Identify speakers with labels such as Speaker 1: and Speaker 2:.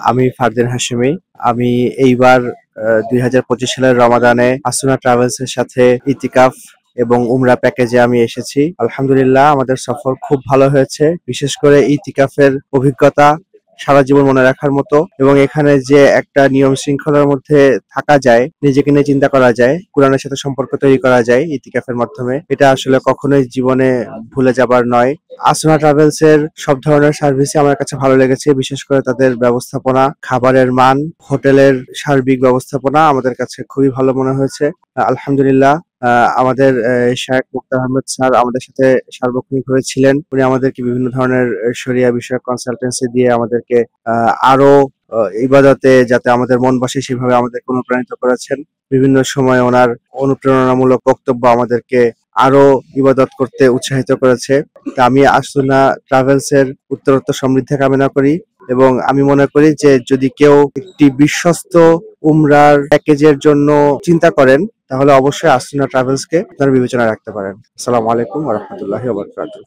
Speaker 1: আমি ফারদিন হাশেমি। আমি এইবার ২০২৫ সালের রমাদানে আসুনা ট্রাভেলস এর সাথে ইতিকাফ এবং উমরা প্যাকেজে আমি এসেছি। আলহামদুলিল্লাহ আমাদের সফর খুব ভালো হয়েছে। বিশেষ করে ইতিকাফের অভিজ্ঞতা সারা জীবন মনে রাখার মতো, এবং এখানে যে একটা নিয়ম শৃঙ্খলার মধ্যে থাকা যায়, নিজেকে নিয়ে চিন্তা করা যায়, কোরআনের সাথে সম্পর্ক তৈরি করা যায় ইতিকাফের মাধ্যমে, এটা আসলে কখনোই জীবনে ভুলে যাবার নয়। আসনা ট্রাভেলস এর সব ধরনের সার্ভিসই আমার কাছে ভালো লেগেছে। বিশেষ করে তাদের ব্যবস্থাপনা, খাবারের মান, হোটেলের সার্বিক ব্যবস্থাপনা আমাদের কাছে খুবই ভালো মনে হয়েছে। আলহামদুলিল্লাহ আমাদের শায়েখ মুক্তার আহমেদ স্যার আমাদের সাথে সার্বক্ষণিকভাবে ছিলেন। উনি আমাদেরকে বিভিন্ন ধরনের শরিয়া বিষয়ক কনসালটেন্সি দিয়ে আমাদেরকে আরো ইবাদতে যাতে আমাদের মন বসে সেভাবে আমাদেরকে অনুপ্রাণিত করেছেন। বিভিন্ন সময় ওনার অনুপ্রেরণামূলক বক্তব্য আমাদেরকে আরো ইবাদত করতে উৎসাহিত করেছে। তা আমি আসুনা ট্রাভেলস এর উত্তরোত্তর সমৃদ্ধি কামনা করি, এবং আমি মনে করি যে যদি কেউ একটি বিশ্বস্ত উমরার প্যাকেজের জন্য চিন্তা করেন, তাহলে অবশ্যই আসুনা ট্রাভেলস কে আপনারা বিবেচনায় রাখতে পারেন। আসসালামু আলাইকুম ওয়া রাহমাতুল্লাহি ওয়া বারাকাতুহু।